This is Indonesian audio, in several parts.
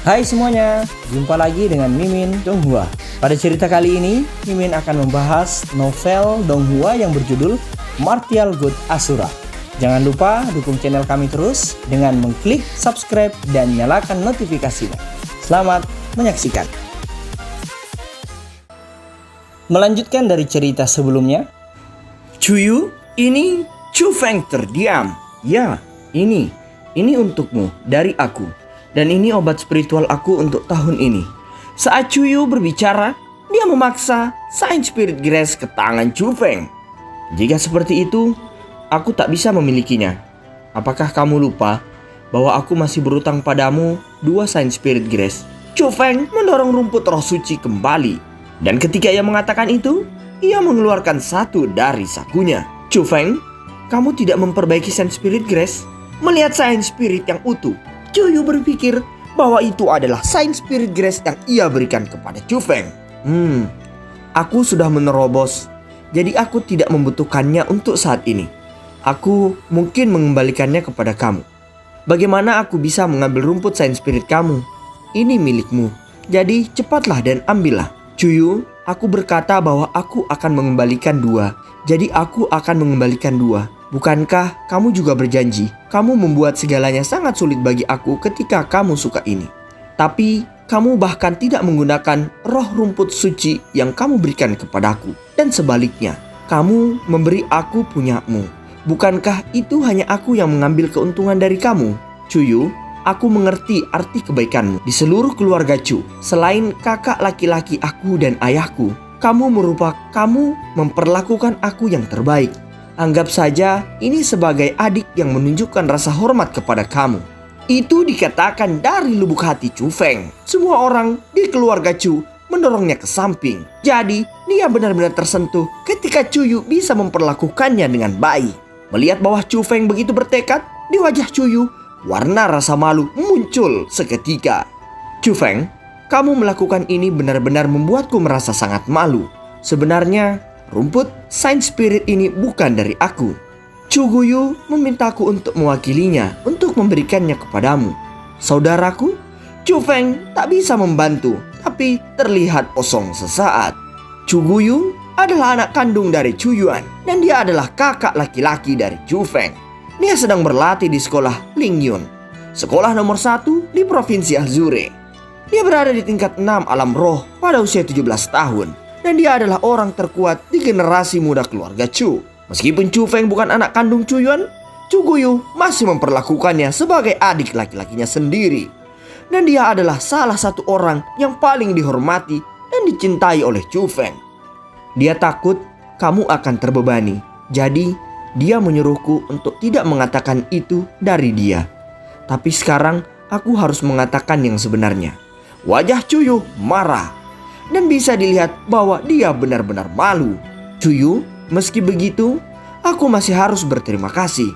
Hai semuanya, jumpa lagi dengan Mimin Donghua. Pada cerita kali ini, Mimin akan membahas novel Donghua yang berjudul Martial God Asura. Jangan lupa dukung channel kami terus dengan mengklik subscribe dan nyalakan notifikasinya. Selamat menyaksikan. Melanjutkan dari cerita sebelumnya, Chuyu, ini Chu Feng terdiam. Ya, ini untukmu dari aku. Dan ini obat spiritual aku untuk tahun ini. Saat Chuyu berbicara, dia memaksa Saint Spirit Grace ke tangan Chu Feng. Jika seperti itu, aku tak bisa memilikinya. Apakah kamu lupa bahwa aku masih berutang padamu 2 Saint Spirit Grace? Chu Feng mendorong rumput roh suci kembali. Dan ketika ia mengatakan itu, ia mengeluarkan 1 dari sakunya. Chu Feng, kamu tidak memperbaiki Saint Spirit Grace? Melihat Saint Spirit yang utuh, Chuyu berpikir bahwa itu adalah Saint Spirit Grace yang ia berikan kepada Chu Feng. Aku sudah menerobos, jadi aku tidak membutuhkannya untuk saat ini. Aku mungkin mengembalikannya kepada kamu. Bagaimana aku bisa mengambil rumput Saint Spirit kamu? Ini milikmu, jadi cepatlah dan ambillah. Chuyu, aku berkata bahwa aku akan mengembalikan 2, jadi aku akan mengembalikan 2. Bukankah kamu juga berjanji? Kamu membuat segalanya sangat sulit bagi aku ketika kamu suka ini. Tapi kamu bahkan tidak menggunakan roh rumput suci yang kamu berikan kepadaku. Dan sebaliknya, kamu memberi aku punyamu. Bukankah itu hanya aku yang mengambil keuntungan dari kamu? Chuyu, aku mengerti arti kebaikanmu di seluruh keluarga Chu. Selain kakak laki-laki aku dan ayahku, kamu memperlakukan aku yang terbaik. Anggap saja ini sebagai adik yang menunjukkan rasa hormat kepada kamu. Itu dikatakan dari lubuk hati Chu Feng. Semua orang di keluarga Chu mendorongnya ke samping. Jadi dia benar-benar tersentuh ketika Chuyu bisa memperlakukannya dengan baik. Melihat bahwa Chu Feng begitu bertekad, di wajah Chuyu warna rasa malu muncul seketika. Chu Feng, kamu melakukan ini benar-benar membuatku merasa sangat malu. Sebenarnya rumput Saint Spirit ini bukan dari aku. Chu Guyu memintaku untuk mewakilinya untuk memberikannya kepadamu. Saudaraku, Chu Feng tak bisa membantu, tapi terlihat kosong sesaat. Chu Guyu adalah anak kandung dari Chu Yuan, dan dia adalah kakak laki-laki dari Chu Feng. Dia sedang berlatih di sekolah Ling Yun, sekolah nomor 1 di provinsi Azure. Dia berada di tingkat 6 alam roh pada usia 17 tahun. Dan dia adalah orang terkuat di generasi muda keluarga Chu. Meskipun Chu Feng bukan anak kandung Chu Yuan, Chu Guyu masih memperlakukannya sebagai adik laki-lakinya sendiri. Dan dia adalah salah satu orang yang paling dihormati dan dicintai oleh Chu Feng. Dia takut kamu akan terbebani. Jadi dia menyuruhku untuk tidak mengatakan itu dari dia. Tapi sekarang aku harus mengatakan yang sebenarnya. Wajah Chuyu marah. Dan bisa dilihat bahwa dia benar-benar malu. Chuyu, meski begitu, aku masih harus berterima kasih.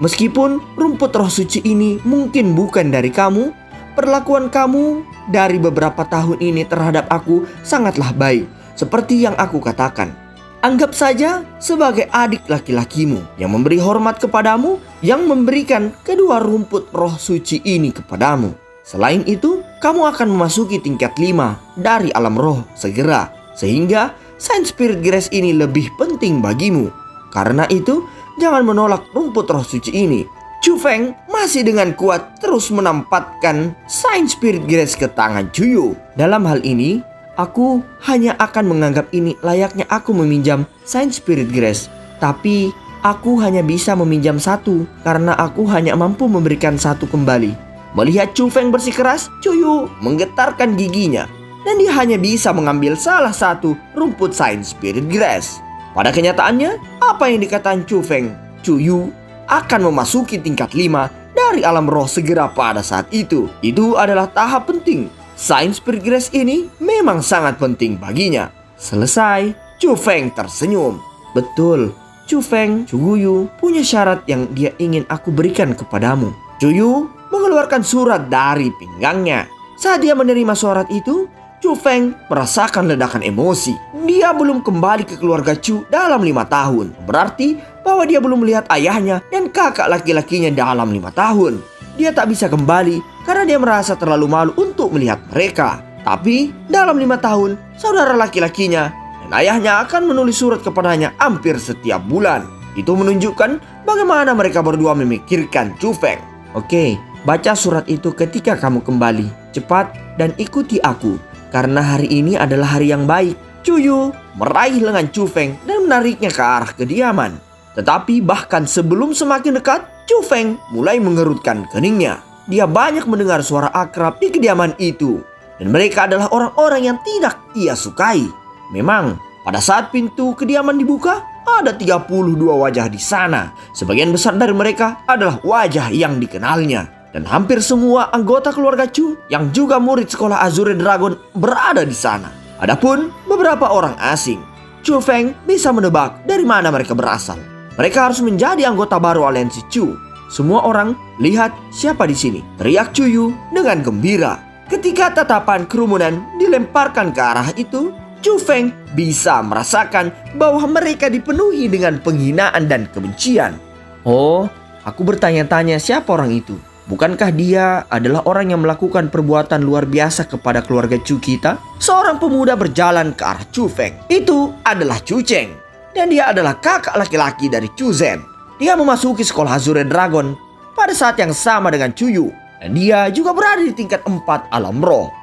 Meskipun rumput roh suci ini mungkin bukan dari kamu, perlakuan kamu dari beberapa tahun ini terhadap aku sangatlah baik, seperti yang aku katakan. Anggap saja sebagai adik laki-lakimu yang memberi hormat kepadamu, yang memberikan kedua rumput roh suci ini kepadamu. Selain itu, kamu akan memasuki tingkat 5 dari alam roh segera. Sehingga Saint Spirit Grace ini lebih penting bagimu. Karena itu, jangan menolak rumput roh suci ini. Chu Feng masih dengan kuat terus menampatkan Saint Spirit Grace ke tangan Chuyu. Dalam hal ini, aku hanya akan menganggap ini layaknya aku meminjam Saint Spirit Grace. Tapi aku hanya bisa meminjam 1 karena aku hanya mampu memberikan 1 kembali. Melihat Chu Feng bersikeras, Chuyu menggetarkan giginya. Dan dia hanya bisa mengambil salah satu rumput Saint Spirit Grace. Pada kenyataannya, apa yang dikatakan Chu Feng, Chuyu akan memasuki tingkat 5 dari alam roh segera pada saat itu. Itu adalah tahap penting. Saint Spirit Grace ini memang sangat penting baginya. Selesai, Chu Feng tersenyum. Betul, Chu Feng, Chu Guyu punya syarat yang dia ingin aku berikan kepadamu. Chuyu mengeluarkan surat dari pinggangnya. Saat dia menerima surat itu, Chu Feng merasakan ledakan emosi. Dia belum kembali ke keluarga Chu dalam 5 tahun. Berarti bahwa dia belum melihat ayahnya dan kakak laki-lakinya dalam 5 tahun. Dia tak bisa kembali karena dia merasa terlalu malu untuk untuk melihat mereka. Tapi dalam 5 tahun, saudara laki-lakinya dan ayahnya akan menulis surat kepadanya hampir setiap bulan. Itu menunjukkan bagaimana mereka berdua memikirkan Chu Feng. Oke, baca surat itu ketika kamu kembali. Cepat dan ikuti aku, karena hari ini adalah hari yang baik. Chuyu meraih lengan Chu Feng dan menariknya ke arah kediaman. Tetapi bahkan sebelum semakin dekat, Chu Feng mulai mengerutkan keningnya. Dia banyak mendengar suara akrab di kediaman itu. Dan mereka adalah orang-orang yang tidak ia sukai. Memang, pada saat pintu kediaman dibuka, ada 32 wajah di sana. Sebagian besar dari mereka adalah wajah yang dikenalnya. Dan hampir semua anggota keluarga Chu yang juga murid sekolah Azure Dragon berada di sana. Adapun beberapa orang asing, Chu Feng bisa menebak dari mana mereka berasal. Mereka harus menjadi anggota baru aliansi Chu. Semua orang lihat siapa di sini, teriak Chuyu dengan gembira. Ketika tatapan kerumunan dilemparkan ke arah itu, Chu Feng bisa merasakan bahwa mereka dipenuhi dengan penghinaan dan kebencian. Oh, aku bertanya-tanya siapa orang itu? Bukankah dia adalah orang yang melakukan perbuatan luar biasa kepada keluarga Chu kita? Seorang pemuda berjalan ke arah Chu Feng. Itu adalah Chu Cheng. Dan dia adalah kakak laki-laki dari Chu Zhen. Dia memasuki sekolah Azure Dragon pada saat yang sama dengan Chuyu. Dan dia juga berada di tingkat 4 alam roh.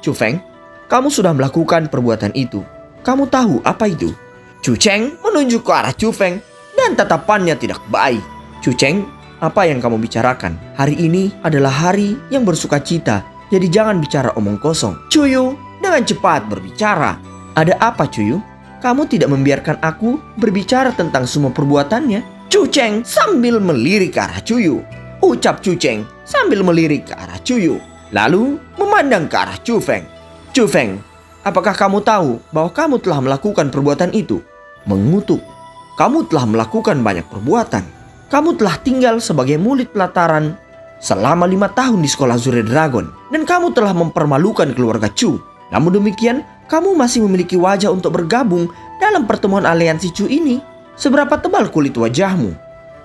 Chu Feng, kamu sudah melakukan perbuatan itu. Kamu tahu apa itu? Chu Cheng menunjuk ke arah Chu Feng dan tatapannya tidak baik. Chu Cheng, apa yang kamu bicarakan? Hari ini adalah hari yang bersuka cita. Jadi jangan bicara omong kosong. Chuyu dengan cepat berbicara. Ada apa Chuyu? Kamu tidak membiarkan aku berbicara tentang semua perbuatannya. Chu Cheng sambil melirik ke arah Chuyu. Ucap Chu Cheng sambil melirik ke arah Chuyu. Lalu memandang ke arah Chu Feng. Chu Feng, apakah kamu tahu bahwa kamu telah melakukan perbuatan itu? Mengutuk. Kamu telah melakukan banyak perbuatan. Kamu telah tinggal sebagai murid pelataran selama 5 tahun di sekolah Azure Dragon. Dan kamu telah mempermalukan keluarga Chu. Namun demikian, kamu masih memiliki wajah untuk bergabung dalam pertemuan aliansi Chu ini. Seberapa tebal kulit wajahmu?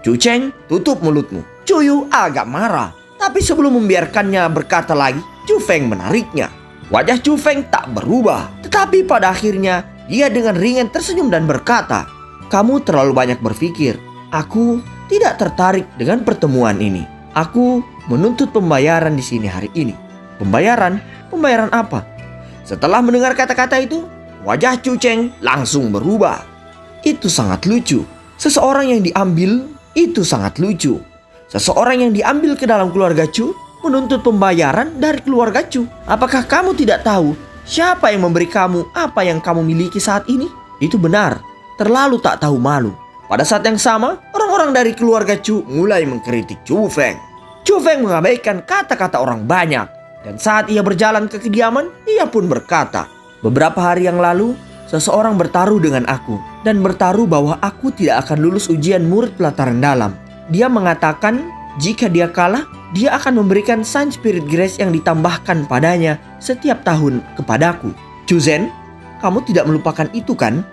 Chu Cheng, tutup mulutmu. Chuyu agak marah. Tapi sebelum membiarkannya berkata lagi, Chu Feng menariknya. Wajah Chu Feng tak berubah. Tetapi pada akhirnya, dia dengan ringan tersenyum dan berkata, kamu terlalu banyak berpikir. Aku tidak tertarik dengan pertemuan ini. Aku menuntut pembayaran di sini hari ini. Pembayaran? Pembayaran apa? Setelah mendengar kata-kata itu, wajah Chu Cheng langsung berubah. Itu sangat lucu. Seseorang yang diambil, itu sangat lucu. Seseorang yang diambil ke dalam keluarga Chu menuntut pembayaran dari keluarga Chu. Apakah kamu tidak tahu siapa yang memberi kamu apa yang kamu miliki saat ini? Itu benar, terlalu tak tahu malu. Pada saat yang sama, orang-orang dari keluarga Chu mulai mengkritik Chu Feng. Chu Feng mengabaikan kata-kata orang banyak. Dan saat ia berjalan ke kediaman, ia pun berkata, beberapa hari yang lalu, seseorang bertaruh dengan aku. Dan bertaruh bahwa aku tidak akan lulus ujian murid pelataran dalam. Dia mengatakan jika dia kalah, dia akan memberikan Sign Spirit Grace yang ditambahkan padanya setiap tahun kepadaku. Chu Zhen, kamu tidak melupakan itu kan?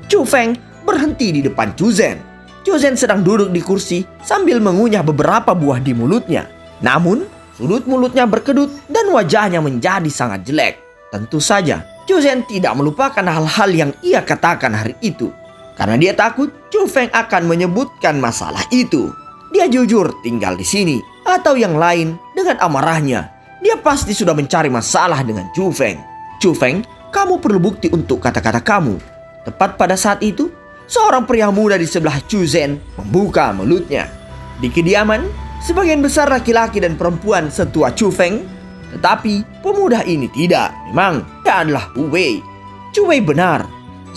Chu Feng berhenti di depan Chu Zhen. Chu Zhen sedang duduk di kursi sambil mengunyah beberapa buah di mulutnya. Namun, sudut mulutnya berkedut dan wajahnya menjadi sangat jelek. Tentu saja, Chu Zhen tidak melupakan hal-hal yang ia katakan hari itu. Karena dia takut Chu Feng akan menyebutkan masalah itu. Dia jujur tinggal di sini. Atau yang lain, dengan amarahnya, dia pasti sudah mencari masalah dengan Chu Feng. Chu Feng, kamu perlu bukti untuk kata-kata kamu. Tepat pada saat itu, seorang pria muda di sebelah Chu Zhen membuka mulutnya. Di kediaman, sebagian besar laki-laki dan perempuan setua Chu Feng. Tetapi pemuda ini tidak. Memang dia adalah Wu Wei. Chu Wei benar.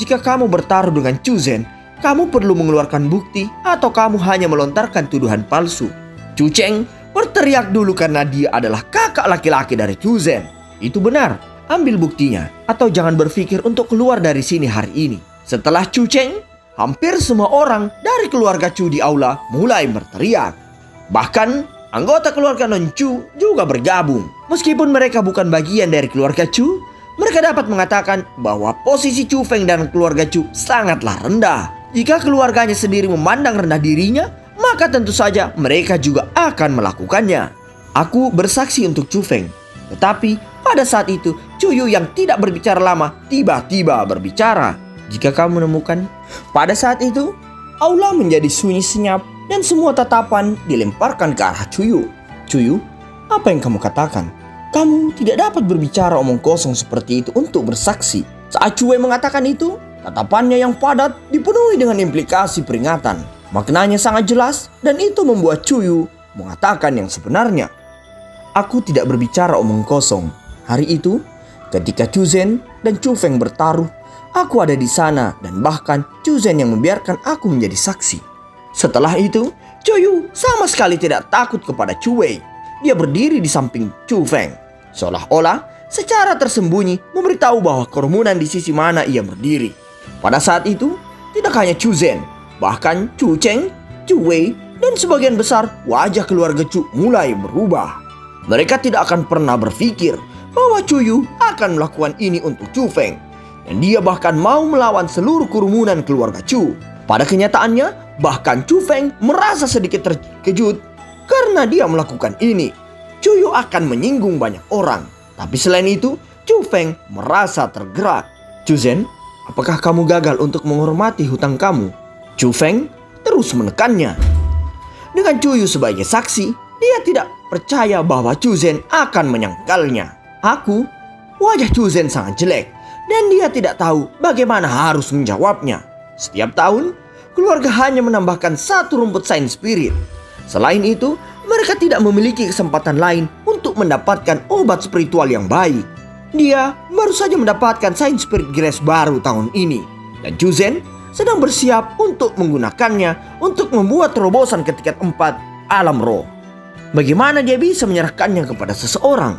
Jika kamu bertaruh dengan Chu Zhen, kamu perlu mengeluarkan bukti atau kamu hanya melontarkan tuduhan palsu. Chu Cheng berteriak dulu karena dia adalah kakak laki-laki dari Chu Zhen. Itu benar. Ambil buktinya atau jangan berpikir untuk keluar dari sini hari ini. Setelah Chu Cheng, hampir semua orang dari keluarga Chu di aula mulai berteriak. Bahkan anggota keluarga non Chu juga bergabung. Meskipun mereka bukan bagian dari keluarga Chu, mereka dapat mengatakan bahwa posisi Chu Feng dan keluarga Chu sangatlah rendah. Jika keluarganya sendiri memandang rendah dirinya, maka tentu saja mereka juga akan melakukannya. Aku bersaksi untuk Chu Feng. Tetapi Pada saat itu, Cuyu yang tidak berbicara lama tiba-tiba berbicara. Jika kamu menemukan, pada saat itu, aula menjadi sunyi senyap dan semua tatapan dilemparkan ke arah Cuyu. Cuyu, apa yang kamu katakan? Kamu tidak dapat berbicara omong kosong seperti itu untuk bersaksi. Saat Cuyu mengatakan itu, tatapannya yang padat dipenuhi dengan implikasi peringatan. Maknanya sangat jelas dan itu membuat Cuyu mengatakan yang sebenarnya. Aku tidak berbicara omong kosong. Hari itu, ketika Chu Zhen dan Chu Feng bertaruh, aku ada di sana dan bahkan Chu Zhen yang membiarkan aku menjadi saksi. Setelah itu, Cuyu sama sekali tidak takut kepada Chu Wei. Dia berdiri di samping Chu Feng, seolah-olah secara tersembunyi memberitahu bahwa kerumunan di sisi mana ia berdiri. Pada saat itu, tidak hanya Chu Zhen, bahkan Chu Cheng, Chu Wei, dan sebagian besar wajah keluarga Chu mulai berubah. Mereka tidak akan pernah berpikir bahwa Cuyu akan melakukan ini untuk Chu Feng. Dan dia bahkan mau melawan seluruh kerumunan keluarga Chu. Pada kenyataannya, bahkan Chu Feng merasa sedikit terkejut karena dia melakukan ini. Cuyu akan menyinggung banyak orang. Tapi selain itu, Chu Feng merasa tergerak. Chu Zhen, apakah kamu gagal untuk menghormati hutang kamu? Chu Feng terus menekannya. Dengan Cuyu sebagai saksi, dia tidak percaya bahwa Chu Zhen akan menyangkalnya. Wajah Chu Zhen sangat jelek dan dia tidak tahu bagaimana harus menjawabnya. Setiap tahun, keluarga hanya menambahkan satu rumput Saint Spirit. Selain itu, mereka tidak memiliki kesempatan lain untuk mendapatkan obat spiritual yang baik. Dia baru saja mendapatkan Saint Spirit Grace baru tahun ini. Dan Chu Zhen sedang bersiap untuk menggunakannya untuk membuat terobosan ke tingkat 4 alam roh. Bagaimana dia bisa menyerahkannya kepada seseorang?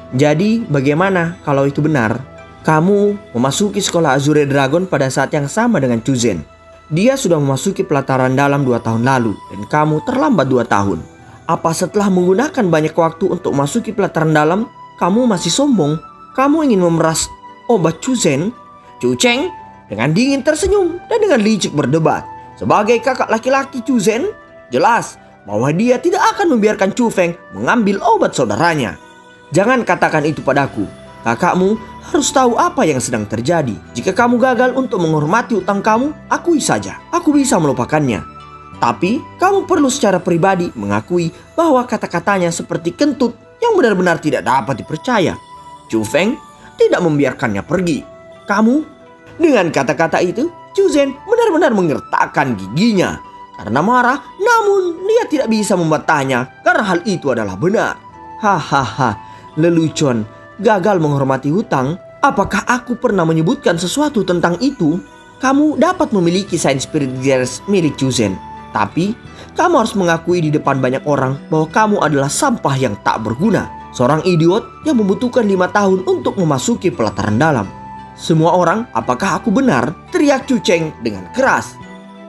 Jadi bagaimana kalau itu benar? Kamu memasuki sekolah Azure Dragon pada saat yang sama dengan Chu Zhen. Dia sudah memasuki pelataran dalam 2 tahun lalu dan kamu terlambat 2 tahun. Apa setelah menggunakan banyak waktu untuk memasuki pelataran dalam, kamu masih sombong? Kamu ingin memeras obat Chu Zhen? Chu Cheng dengan dingin tersenyum dan dengan licik berdebat. Sebagai kakak laki-laki Chu Zhen, jelas bahwa dia tidak akan membiarkan Chu Feng mengambil obat saudaranya. Jangan katakan itu padaku. Kakakmu harus tahu apa yang sedang terjadi. Jika kamu gagal untuk menghormati utang kamu, akui saja. Aku bisa melupakannya. Tapi kamu perlu secara pribadi mengakui bahwa kata-katanya seperti kentut yang benar-benar tidak dapat dipercaya. Chu Feng tidak membiarkannya pergi. Dengan kata-kata itu, Chu Zhen benar-benar mengertakkan giginya. Karena marah, namun dia tidak bisa membantahnya karena hal itu adalah benar. Hahaha. Lelucon, gagal menghormati hutang. Apakah aku pernah menyebutkan sesuatu tentang itu? Kamu dapat memiliki Saint Spirit Gears milik Chu Zhen, tapi kamu harus mengakui di depan banyak orang bahwa kamu adalah sampah yang tak berguna. Seorang idiot yang membutuhkan 5 tahun untuk memasuki pelataran dalam. Semua orang, apakah aku benar? Teriak Chu Cheng dengan keras.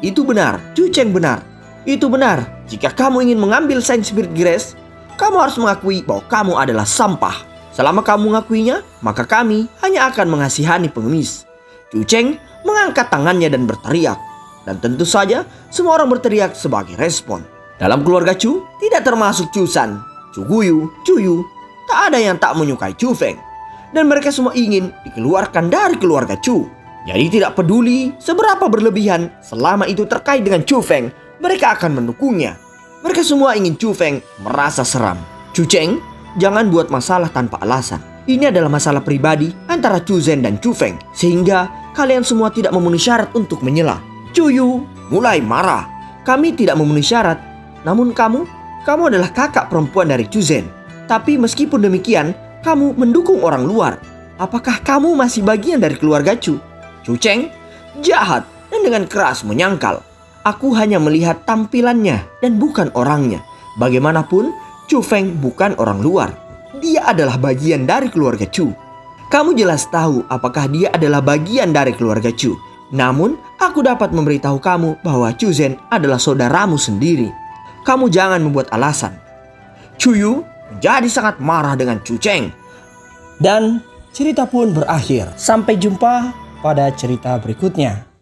Itu benar, Chu Cheng benar. Itu benar. Jika kamu ingin mengambil Saint Spirit Grace, kamu harus mengakui bahwa kamu adalah sampah. Selama kamu mengakuinya, maka kami hanya akan mengasihani pengemis. Chu Cheng mengangkat tangannya dan berteriak. Dan tentu saja semua orang berteriak sebagai respon. Dalam keluarga Chu, tidak termasuk Chu San, Chu Guyu, Chu Yu, tak ada yang tak menyukai Chu Feng. Dan mereka semua ingin dikeluarkan dari keluarga Chu. Jadi tidak peduli seberapa berlebihan, selama itu terkait dengan Chu Feng, mereka akan mendukungnya. Mereka semua ingin Chu Feng merasa seram. Chu Cheng, jangan buat masalah tanpa alasan. Ini adalah masalah pribadi antara Chu Zhen dan Chu Feng, sehingga kalian semua tidak memenuhi syarat untuk menyela. Chu Yu mulai marah. Kami tidak memenuhi syarat. Namun kamu adalah kakak perempuan dari Chu Zhen. Tapi meskipun demikian, kamu mendukung orang luar. Apakah kamu masih bagian dari keluarga Chu? Chu Cheng jahat dan dengan keras menyangkal. Aku hanya melihat tampilannya dan bukan orangnya. Bagaimanapun, Chu Feng bukan orang luar. Dia adalah bagian dari keluarga Chu. Kamu jelas tahu apakah dia adalah bagian dari keluarga Chu. Namun, aku dapat memberitahu kamu bahwa Chu Zhen adalah saudaramu sendiri. Kamu jangan membuat alasan. Chu Yu menjadi sangat marah dengan Chu Cheng. Dan cerita pun berakhir. Sampai jumpa pada cerita berikutnya.